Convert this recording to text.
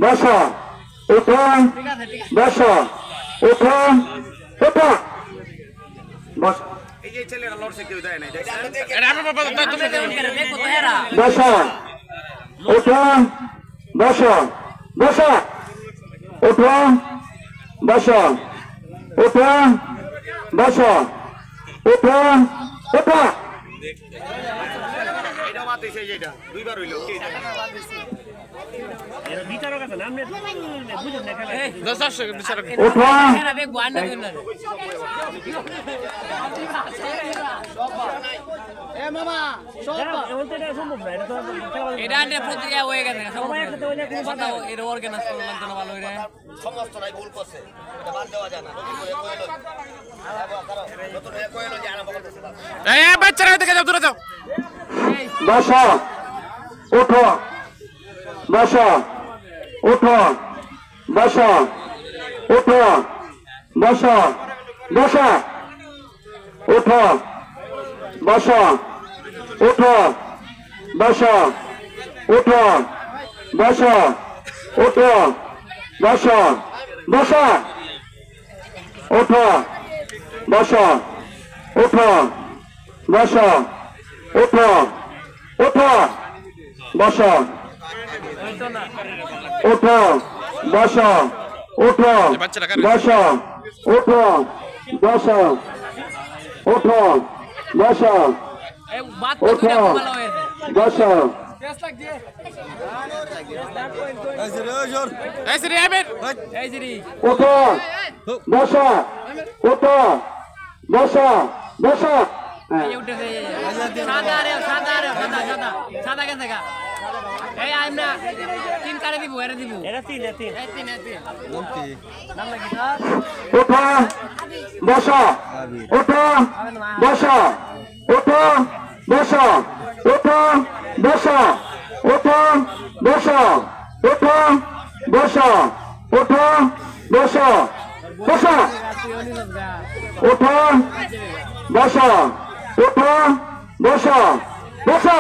বসো ওঠো বসো ওঠো ওঠো বসো বসো ওঠো বসো বসো ওঠো বসো ওঠো বসো ওঠো ওঠো বাচ্চারা দেখে যাও দূরে যাও বসো ওঠো বসো ওঠো বসো ওঠো বসো বসো ওঠো বসো ওঠো বসো ওঠো বসো ওঠো বসো বসো ওঠো বসো ওঠো বসো ওঠো ওঠো বসো ওঠো বসো ওঠো বসো ওঠো বসো ওঠো বসো ওঠো বসো ওঠো বসো ওঠো বসো বসো ওঠো বসো ওঠো বসো ওঠো বসো ওঠো বসো ওঠো বসো ওঠো বসো ওঠো বসো বসো ওঠো বসো ওঠো বসো বসো